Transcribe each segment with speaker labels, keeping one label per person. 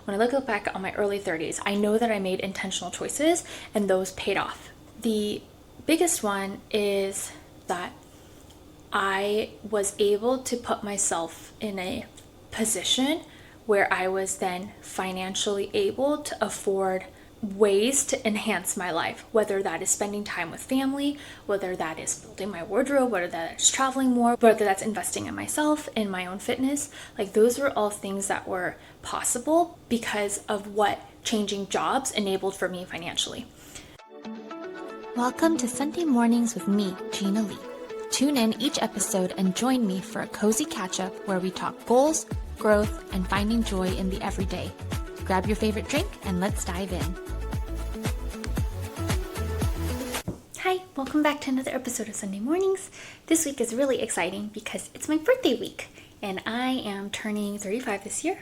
Speaker 1: when I look back on my early 30s, I know that I made intentional choices and those paid off. The biggest one is that I was able to put myself in a position where I was then financially able to afford ways to enhance my life, whether that is spending time with family, whether that is building my wardrobe, whether that is traveling more, whether that's investing in myself, in my own fitness. Like, those were all things that were possible because of what changing jobs enabled for me financially.
Speaker 2: Welcome to Sunday Mornings with me, Gina Lee. Tune in each episode and join me for a cozy catch-up where we talk goals, growth, and finding joy in the everyday. Grab your favorite drink and let's dive in.
Speaker 1: Hi, welcome back to another episode of Sunday Mornings. This week is really exciting because it's my birthday week and I am turning 35 this year.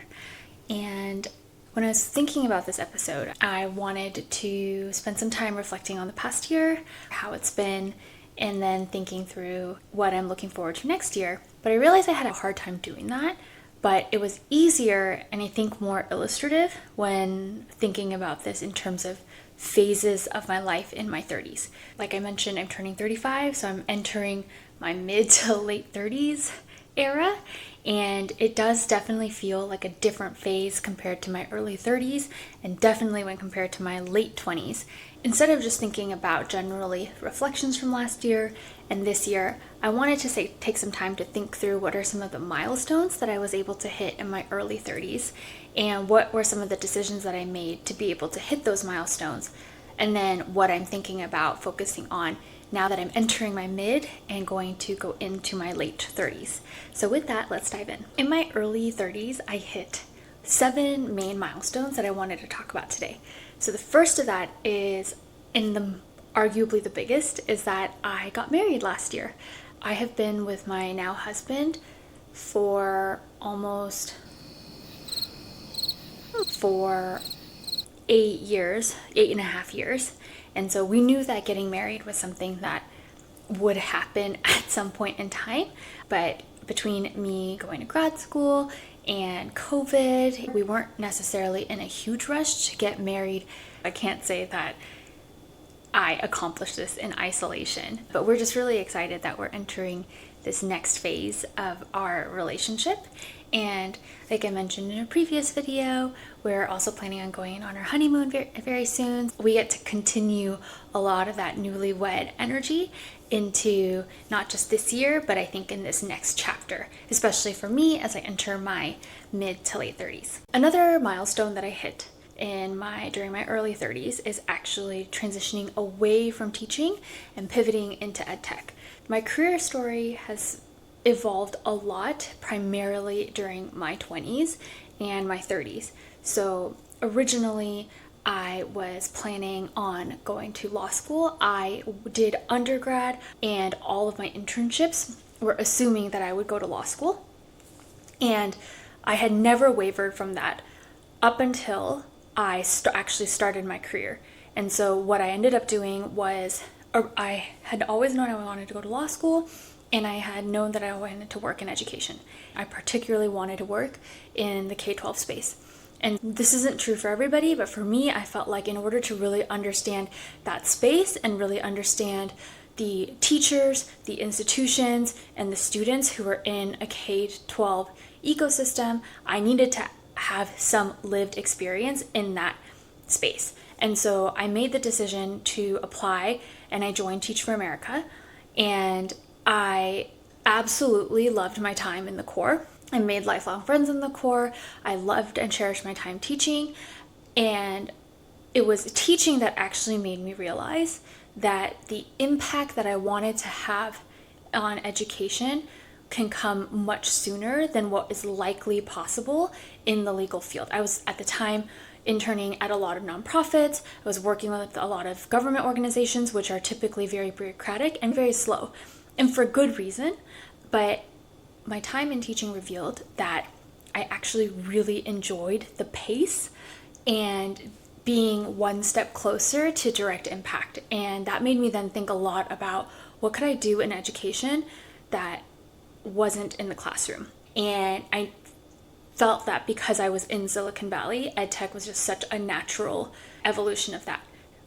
Speaker 1: And when I was thinking about this episode, I wanted to spend some time reflecting on the past year, how it's been, and then thinking through what I'm looking forward to next year. But I realized I had a hard time doing that. But it was easier and I think more illustrative when thinking about this in terms of phases of my life in my 30s. Like I mentioned, I'm turning 35, so I'm entering my mid to late 30s era. And it does definitely feel like a different phase compared to my early 30s and definitely when compared to my late 20s. Instead of just thinking about generally reflections from last year and this year, I wanted to take some time to think through what are some of the milestones that I was able to hit in my early 30s and what were some of the decisions that I made to be able to hit those milestones, and then what I'm thinking about focusing on now that I'm entering my mid and going to go into my late 30s. So with that, let's dive in. In my early 30s, I hit 7 main milestones that I wanted to talk about today. So the first of that is, arguably the biggest, is that I got married last year. I have been with my now husband for almost 8.5 years. And so we knew that getting married was something that would happen at some point in time. But between me going to grad school and COVID, we weren't necessarily in a huge rush to get married. I can't say that I accomplished this in isolation, but we're just really excited that we're entering this next phase of our relationship. And like I mentioned in a previous video, we're also planning on going on our honeymoon very soon. We get to continue a lot of that newlywed energy into not just this year, but I think in this next chapter, especially for me as I enter my mid to late 30s. Another milestone that I hit during my early 30s is actually transitioning away from teaching and pivoting into ed tech. My career story has evolved a lot, primarily during my 20s and my 30s. So originally I was planning on going to law school. I did undergrad and all of my internships were assuming that I would go to law school. And I had never wavered from that up until I actually started my career. And so what I ended up doing was, I had always known I wanted to go to law school, and I had known that I wanted to work in education. I particularly wanted to work in the K-12 space. And this isn't true for everybody, but for me, I felt like in order to really understand that space and really understand the teachers, the institutions, and the students who are in a K-12 ecosystem, I needed to have some lived experience in that space. And so I made the decision to apply and I joined Teach for America, and I absolutely loved my time in the Corps. I made lifelong friends in the Corps. I loved and cherished my time teaching, and it was teaching that actually made me realize that the impact that I wanted to have on education can come much sooner than what is likely possible in the legal field. I was at the time interning at a lot of nonprofits. I was working with a lot of government organizations, which are typically very bureaucratic and very slow, and for good reason. But my time in teaching revealed that I actually really enjoyed the pace and being one step closer to direct impact. And that made me then think a lot about what could I do in education that wasn't in the classroom. And I felt that because I was in Silicon Valley, EdTech was just such a natural evolution of that.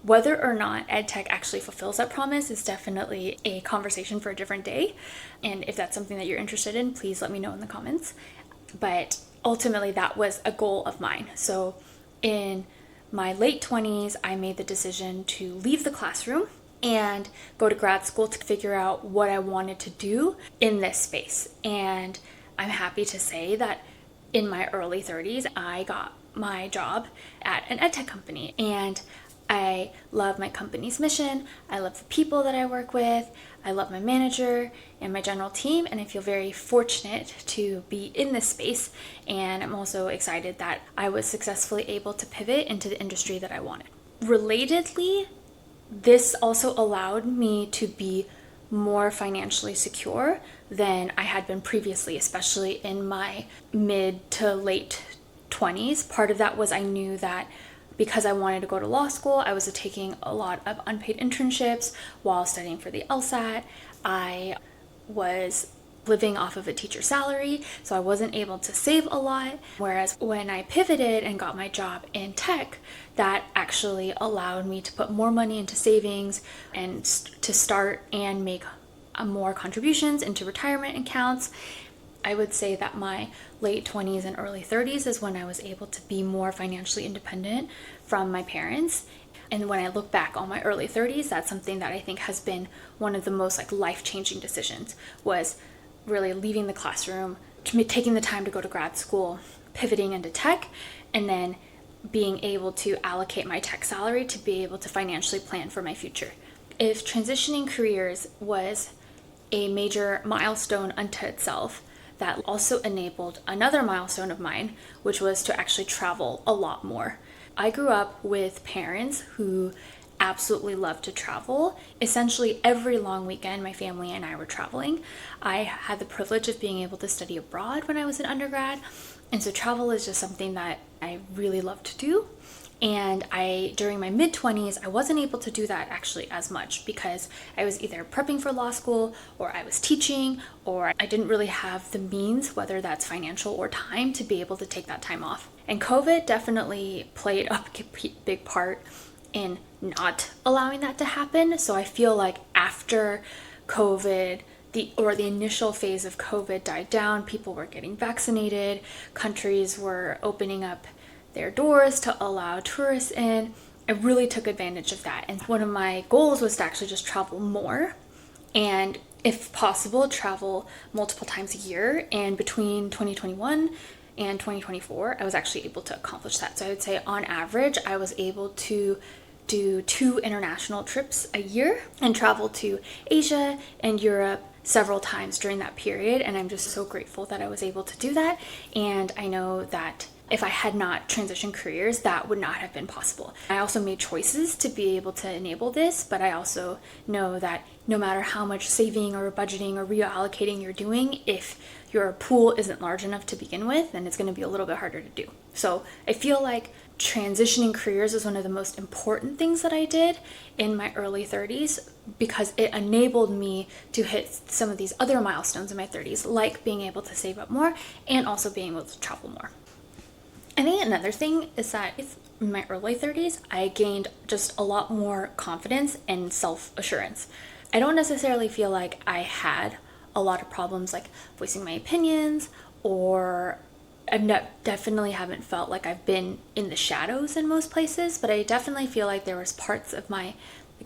Speaker 1: Whether or not EdTech actually fulfills that promise is definitely a conversation for a different day. And if that's something that you're interested in, please let me know in the comments. But ultimately, that was a goal of mine. So in my late 20s, I made the decision to leave the classroom and go to grad school to figure out what I wanted to do in this space. And I'm happy to say that in my early 30s, I got my job at an edtech company, and I love my company's mission. I love the people that I work with. I love my manager and my general team, and I feel very fortunate to be in this space. And I'm also excited that I was successfully able to pivot into the industry that I wanted. Relatedly, this also allowed me to be more financially secure than I had been previously, especially in my mid to late 20s. Part of that was I knew that because I wanted to go to law school, I was taking a lot of unpaid internships while studying for the LSAT. I was living off of a teacher salary, so I wasn't able to save a lot. Whereas when I pivoted and got my job in tech, that actually allowed me to put more money into savings and to start and make more contributions into retirement accounts. I would say that my late 20s and early 30s is when I was able to be more financially independent from my parents. And when I look back on my early 30s, that's something that I think has been one of the most life-changing decisions, was really leaving the classroom, taking the time to go to grad school, pivoting into tech, and then being able to allocate my tech salary to be able to financially plan for my future. If transitioning careers was a major milestone unto itself, that also enabled another milestone of mine, which was to actually travel a lot more. I grew up with parents who absolutely loved to travel. Essentially every long weekend, my family and I were traveling. I had the privilege of being able to study abroad when I was an undergrad, and so travel is just something that I really love to do. And during my mid-20s, I wasn't able to do that actually as much because I was either prepping for law school, or I was teaching, or I didn't really have the means, whether that's financial or time, to be able to take that time off. And COVID definitely played a big part in not allowing that to happen. So I feel like after COVID, the initial phase of COVID died down, people were getting vaccinated, countries were opening up their doors to allow tourists in. I really took advantage of that. And one of my goals was to actually just travel more, and if possible, travel multiple times a year. And between 2021 and 2024, I was actually able to accomplish that. So I would say on average, I was able to do 2 international trips a year and travel to Asia and Europe several times during that period. And I'm just so grateful that I was able to do that. And I know that if I had not transitioned careers, that would not have been possible. I also made choices to be able to enable this, but I also know that no matter how much saving or budgeting or reallocating you're doing, if your pool isn't large enough to begin with, then it's going to be a little bit harder to do. So I feel like transitioning careers is one of the most important things that I did in my early 30s, because it enabled me to hit some of these other milestones in my 30s, like being able to save up more and also being able to travel more. I think another thing is that in my early 30s, I gained just a lot more confidence and self-assurance. I don't necessarily feel like I had a lot of problems like voicing my opinions, or definitely haven't felt like I've been in the shadows in most places, but I definitely feel like there was parts of my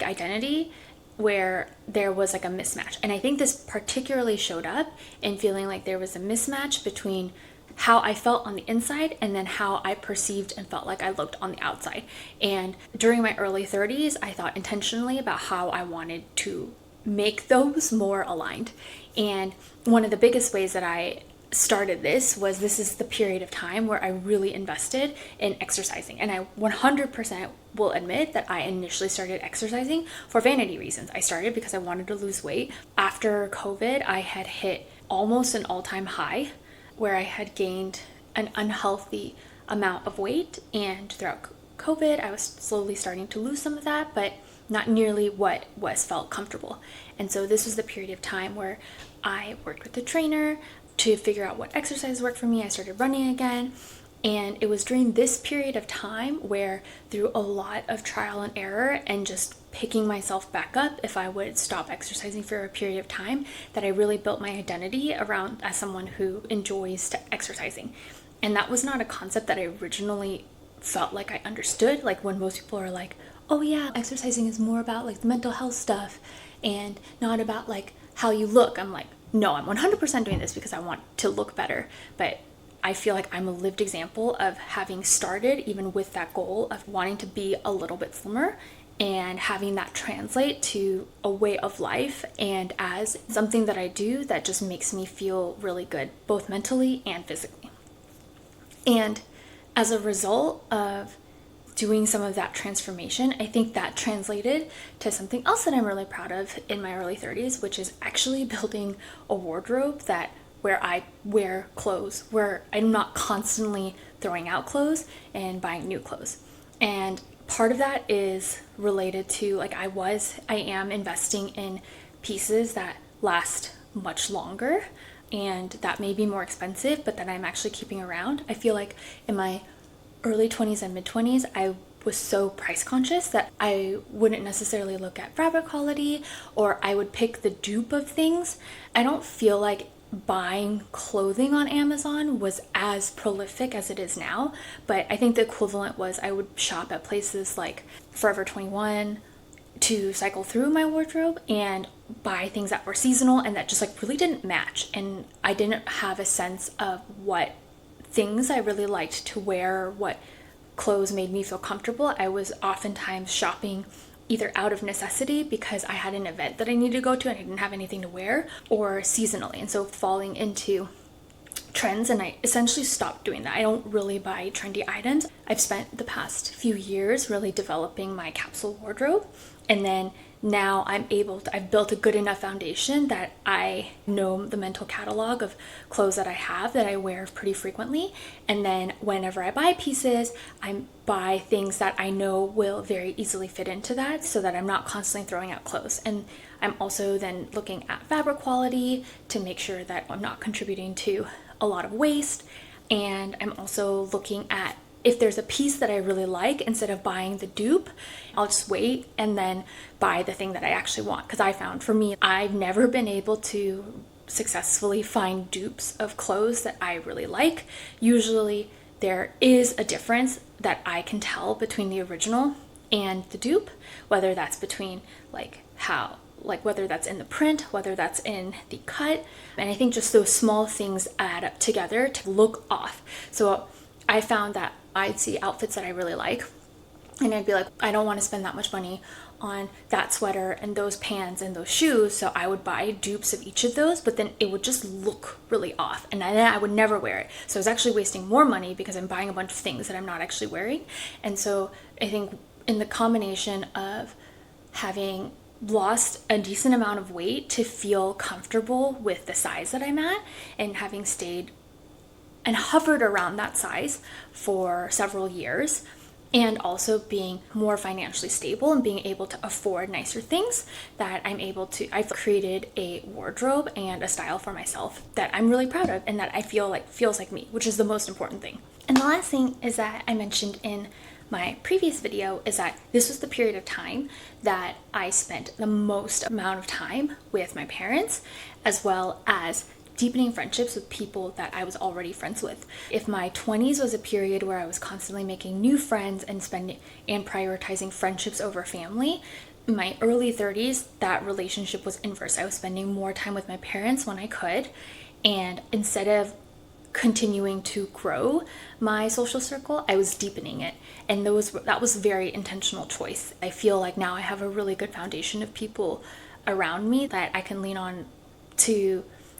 Speaker 1: identity where there was a mismatch. And I think this particularly showed up in feeling like there was a mismatch between how I felt on the inside and then how I perceived and felt like I looked on the outside. And during my early 30s, I thought intentionally about how I wanted to make those more aligned. And one of the biggest ways that I started this is the period of time where I really invested in exercising. And I 100% will admit that I initially started exercising for vanity reasons. I started because I wanted to lose weight. After COVID, I had hit almost an all-time high where I had gained an unhealthy amount of weight, and throughout COVID, I was slowly starting to lose some of that, but not nearly what felt comfortable. And so this was the period of time where I worked with a trainer, to figure out what exercise worked for me, I started running again. And it was during this period of time where, through a lot of trial and error and just picking myself back up if I would stop exercising for a period of time, that I really built my identity around as someone who enjoys exercising. And that was not a concept that I originally felt like I understood. Like when most people are like, oh yeah, exercising is more about like the mental health stuff and not about like how you look. I'm like, no, I'm 100% doing this because I want to look better. But I feel like I'm a lived example of having started even with that goal of wanting to be a little bit slimmer and having that translate to a way of life and as something that I do that just makes me feel really good, both mentally and physically. And as a result of doing some of that transformation, I think that translated to something else that I'm really proud of in my early 30s, which is actually building a wardrobe where I wear clothes, where I'm not constantly throwing out clothes and buying new clothes. And part of that is related to like I am investing in pieces that last much longer and that may be more expensive, but that I'm actually keeping around. I feel like in my early 20s and mid 20s, I was so price conscious that I wouldn't necessarily look at fabric quality, or I would pick the dupe of things. I don't feel like buying clothing on Amazon was as prolific as it is now, but I think the equivalent was I would shop at places like Forever 21 to cycle through my wardrobe and buy things that were seasonal and that just like really didn't match, and I didn't have a sense of what things I really liked to wear, what clothes made me feel comfortable. I was oftentimes shopping either out of necessity because I had an event that I needed to go to and I didn't have anything to wear, or seasonally, and so falling into trends, and I essentially stopped doing that. I don't really buy trendy items. I've spent the past few years really developing my capsule wardrobe, and then now I've built a good enough foundation that I know the mental catalog of clothes that I have that I wear pretty frequently. And then whenever I buy pieces, I buy things that I know will very easily fit into that so that I'm not constantly throwing out clothes. And I'm also then looking at fabric quality to make sure that I'm not contributing to a lot of waste. And I'm also looking at if there's a piece that I really like, instead of buying the dupe, I'll just wait and then buy the thing that I actually want. Because I found for me, I've never been able to successfully find dupes of clothes that I really like. Usually there is a difference that I can tell between the original and the dupe, whether that's between whether that's in the print, whether that's in the cut. And I think just those small things add up together to look off. So I found that I'd see outfits that I really like and I'd be like, I don't want to spend that much money on that sweater and those pants and those shoes, so I would buy dupes of each of those, but then it would just look really off and then I would never wear it. So I was actually wasting more money because I'm buying a bunch of things that I'm not actually wearing. And so I think in the combination of having lost a decent amount of weight to feel comfortable with the size that I'm at, and having stayed and hovered around that size for several years, and also being more financially stable and being able to afford nicer things, that I've created a wardrobe and a style for myself that I'm really proud of and that I feel like feels like me, which is the most important thing. And the last thing is that I mentioned in my previous video is that this was the period of time that I spent the most amount of time with my parents, as well as deepening friendships with people that I was already friends with. If my 20s was a period where I was constantly making new friends and prioritizing friendships over family, in my early 30s, that relationship was inverse. I was spending more time with my parents when I could, and instead of continuing to grow my social circle, I was deepening it. And that was a very intentional choice. I feel like now I have a really good foundation of people around me that I can lean on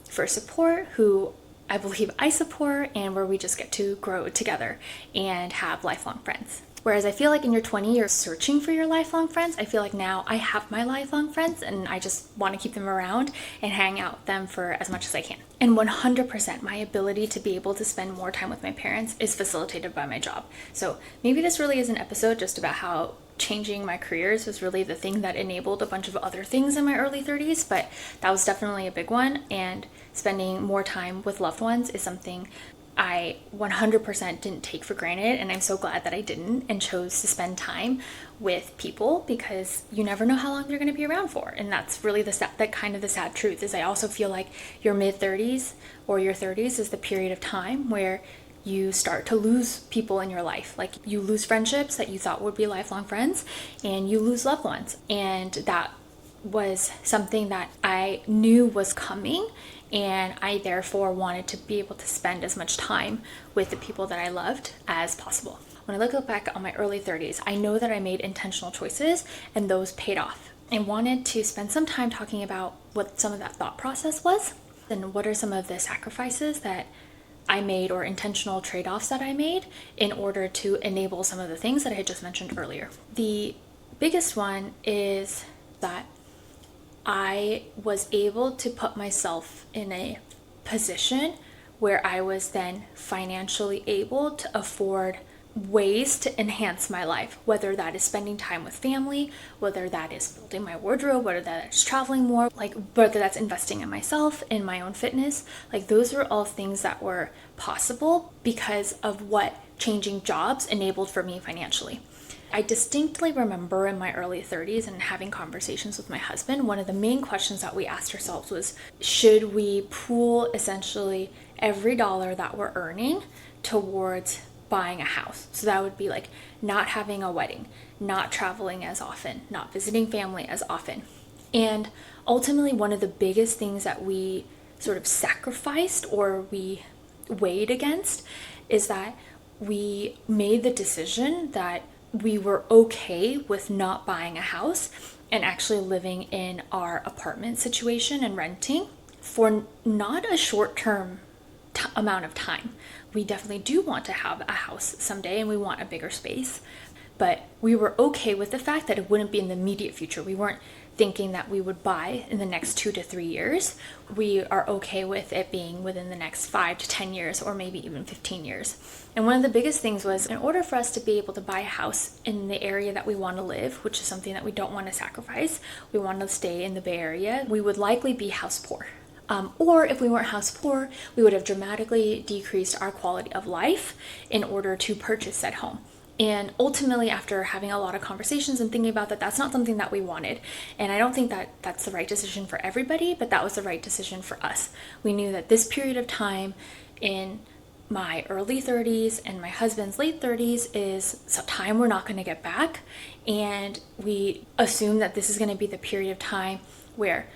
Speaker 1: for support, who I believe I support, and where we just get to grow together and have lifelong friends. Whereas I feel like in your 20s, you're searching for your lifelong friends. I feel like now I have my lifelong friends and I just want to keep them around and hang out with them for as much as I can. And 100% my ability to be able to spend more time with my parents is facilitated by my job. So maybe this really is an episode just about how changing my careers was really the thing that enabled a bunch of other things in my early 30s, but that was definitely a big one. And spending more time with loved ones is something I 100% didn't take for granted, and I'm so glad that I didn't and chose to spend time with people, because you never know how long you're going to be around for. And that's really the sad truth. Is I also feel like your mid-30s or your 30s is the period of time where you start to lose people in your life. Like, you lose friendships that you thought would be lifelong friends, and you lose loved ones. And that was something that I knew was coming, and I therefore wanted to be able to spend as much time with the people that I loved as possible. When I look back on my early 30s, I know that I made intentional choices, and those paid off. I wanted to spend some time talking about what some of that thought process was, and what are some of the sacrifices that I made, or intentional trade-offs that I made, in order to enable some of the things that I had just mentioned earlier. The biggest one is that I was able to put myself in a position where I was then financially able to afford ways to enhance my life, whether that is spending time with family, whether that is building my wardrobe, whether that is traveling more, like whether that's investing in myself, in my own fitness. Like, those were all things that were possible because of what changing jobs enabled for me financially. I distinctly remember in my early 30s and having conversations with my husband, one of the main questions that we asked ourselves was, should we pool essentially every dollar that we're earning towards buying a house? So that would be like not having a wedding, not traveling as often, not visiting family as often. And ultimately, one of the biggest things that we sort of sacrificed, or we weighed against, is that we made the decision that we were okay with not buying a house and actually living in our apartment situation and renting for not a short-term amount of time. We definitely do want to have a house someday, and we want a bigger space, but we were okay with the fact that it wouldn't be in the immediate future. We weren't thinking that we would buy in the next 2 to 3 years. We are okay with it being within the next 5 to 10 years, or maybe even 15 years. And one of the biggest things was, in order for us to be able to buy a house in the area that we want to live, which is something that we don't want to sacrifice, we want to stay in the Bay Area, we would likely be house poor. Or if we weren't house poor, we would have dramatically decreased our quality of life in order to purchase said home. And ultimately, after having a lot of conversations and thinking about that, that's not something that we wanted. And I don't think that that's the right decision for everybody, but that was the right decision for us. We knew that this period of time in my early 30s and my husband's late 30s is some time we're not going to get back. And we assume that this is going to be the period of time where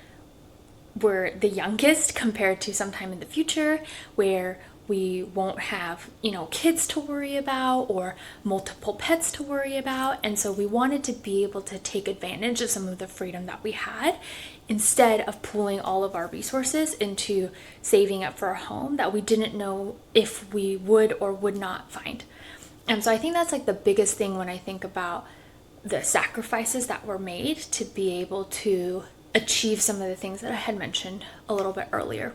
Speaker 1: we're the youngest compared to sometime in the future, where we won't have, kids to worry about or multiple pets to worry about. And so we wanted to be able to take advantage of some of the freedom that we had, instead of pooling all of our resources into saving up for a home that we didn't know if we would or would not find. And so I think that's like the biggest thing when I think about the sacrifices that were made to be able to achieve some of the things that I had mentioned a little bit earlier.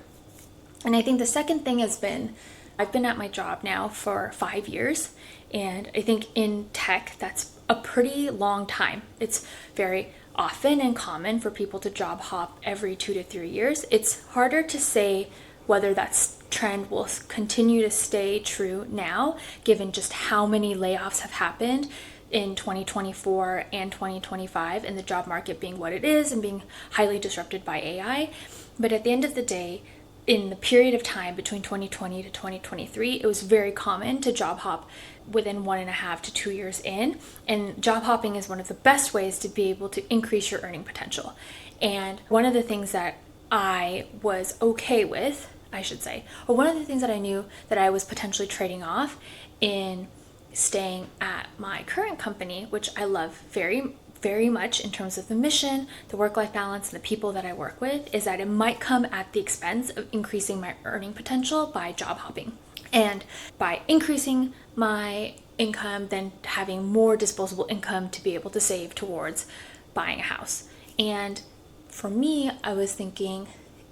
Speaker 1: And I think the second thing has been, I've been at my job now for 5 years, and I think in tech, that's a pretty long time. It's very often and common for people to job hop every 2 to 3 years. It's harder to say whether that trend will continue to stay true now, given just how many layoffs have happened in 2024 and 2025, and the job market being what it is and being highly disrupted by AI. But at the end of the day, in the period of time between 2020 to 2023, it was very common to job hop within 1.5 to 2 years in. And job hopping is one of the best ways to be able to increase your earning potential. And one of the things that I was okay with, I should say, or one of the things that I knew that I was potentially trading off in staying at my current company, which I love very, very much in terms of the mission, the work-life balance, and the people that I work with, is that it might come at the expense of increasing my earning potential by job hopping. And by increasing my income, then having more disposable income to be able to save towards buying a house. And for me, I was thinking,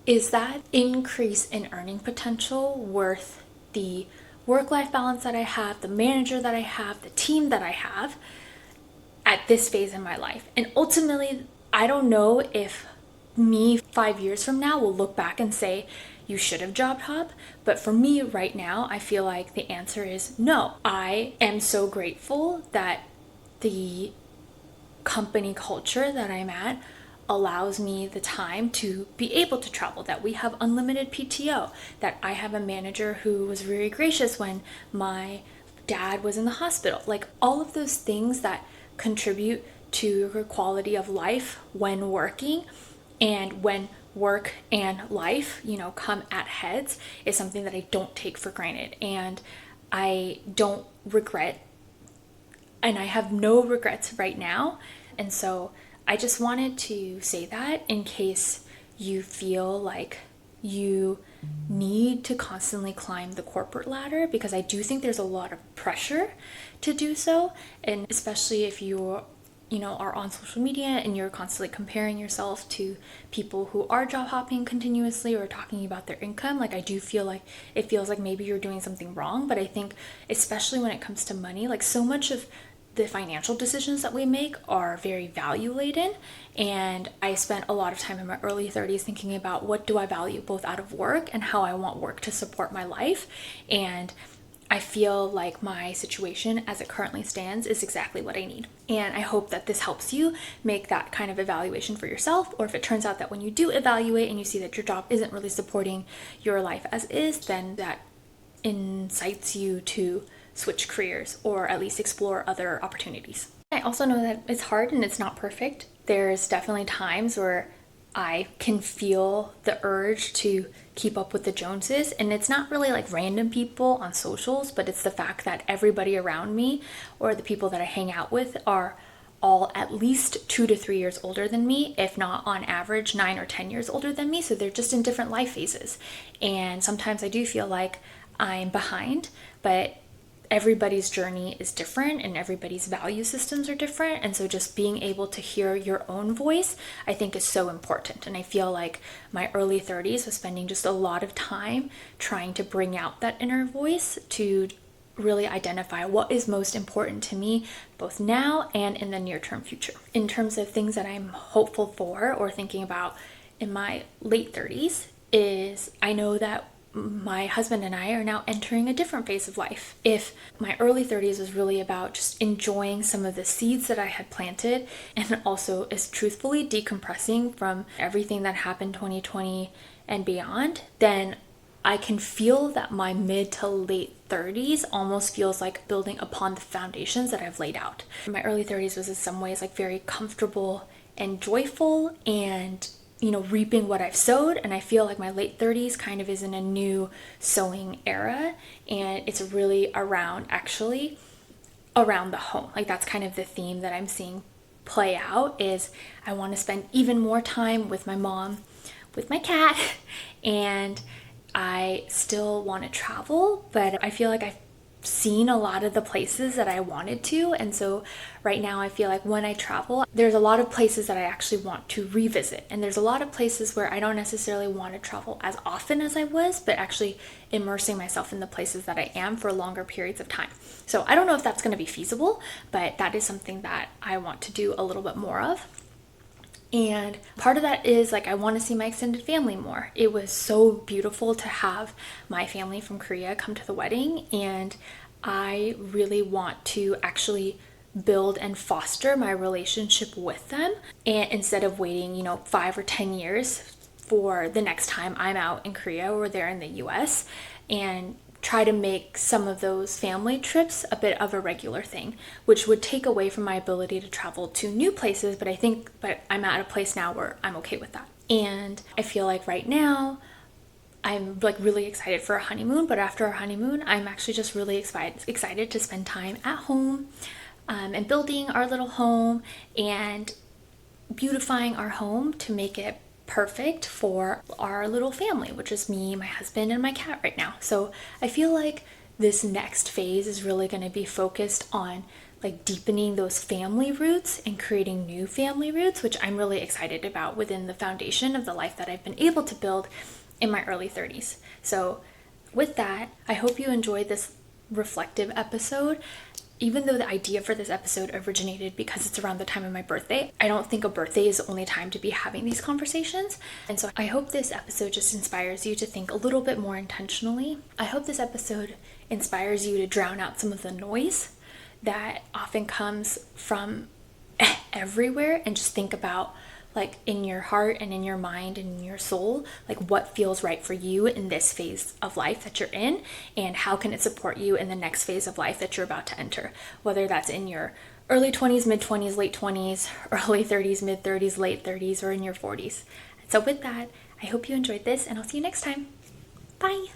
Speaker 1: is that increase in earning potential worth the work-life balance that I have, the manager that I have, the team that I have at this phase in my life? And ultimately, I don't know if me 5 years from now will look back and say, you should have job hop. But for me right now, I feel like the answer is no. I am so grateful that the company culture that I'm at allows me the time to be able to travel, that we have unlimited PTO, that I have a manager who was very gracious when my dad was in the hospital. Like all of those things that contribute to your quality of life when working, and when work and life, come at heads, is something that I don't take for granted. And I don't regret, and I have no regrets right now. And so I just wanted to say that in case you feel like you need to constantly climb the corporate ladder, because I do think there's a lot of pressure to do so. And especially if you are on social media and you're constantly comparing yourself to people who are job hopping continuously or talking about their income, like I do feel like it feels like maybe you're doing something wrong. But I think especially when it comes to money, like so much of the financial decisions that we make are very value laden. And I spent a lot of time in my early 30s thinking about what do I value both out of work and how I want work to support my life. And I feel like my situation as it currently stands is exactly what I need. And I hope that this helps you make that kind of evaluation for yourself. Or if it turns out that when you do evaluate and you see that your job isn't really supporting your life as is, then that incites you to switch careers or at least explore other opportunities. I also know that it's hard and it's not perfect. There's definitely times where I can feel the urge to keep up with the Joneses, and it's not really like random people on socials, but it's the fact that everybody around me or the people that I hang out with are all at least 2 to 3 years older than me, if not on average 9 or 10 years older than me. So they're just in different life phases. And sometimes I do feel like I'm behind, but everybody's journey is different and everybody's value systems are different. And so just being able to hear your own voice, I think, is so important. And I feel like my early 30s was spending just a lot of time trying to bring out that inner voice to really identify what is most important to me, both now and in the near-term future. In terms of things that I'm hopeful for or thinking about in my late 30s, is I know that my husband and I are now entering a different phase of life. If my early 30s was really about just enjoying some of the seeds that I had planted, and also is truthfully decompressing from everything that happened 2020 and beyond, then I can feel that my mid to late 30s almost feels like building upon the foundations that I've laid out. My early 30s was in some ways like very comfortable and joyful and reaping what I've sowed. And I feel like my late 30s kind of is in a new sowing era. And it's really around the home. Like that's kind of the theme that I'm seeing play out, is I want to spend even more time with my mom, with my cat, and I still want to travel, but I feel like I've seen a lot of the places that I wanted to. And so right now I feel like when I travel, there's a lot of places that I actually want to revisit. And there's a lot of places where I don't necessarily want to travel as often as I was, but actually immersing myself in the places that I am for longer periods of time. So I don't know if that's going to be feasible, but that is something that I want to do a little bit more of. And part of that is like I want to see my extended family more. It was so beautiful to have my family from Korea come to the wedding, and I really want to actually build and foster my relationship with them, and instead of waiting 5 or 10 years for the next time I'm out in Korea or they're in the US, and try to make some of those family trips a bit of a regular thing, which would take away from my ability to travel to new places. But I'm at a place now where I'm okay with that. And I feel like right now I'm like really excited for a honeymoon, but after our honeymoon, I'm actually just really excited to spend time at home and building our little home and beautifying our home to make it perfect for our little family, which is me, my husband, and my cat right now. So I feel like this next phase is really going to be focused on like deepening those family roots and creating new family roots, which I'm really excited about within the foundation of the life that I've been able to build in my early 30s. So with that, I hope you enjoyed this reflective episode. even though the idea for this episode originated because it's around the time of my birthday, I don't think a birthday is the only time to be having these conversations. And so I hope this episode just inspires you to think a little bit more intentionally. I hope this episode inspires you to drown out some of the noise that often comes from everywhere, and just think about, like, in your heart and in your mind and in your soul, like, what feels right for you in this phase of life that you're in, and how can it support you in the next phase of life that you're about to enter, whether that's in your early 20s, mid 20s, late 20s, early 30s, mid 30s, late 30s, or in your 40s. So with that, I hope you enjoyed this, and I'll see you next time. Bye.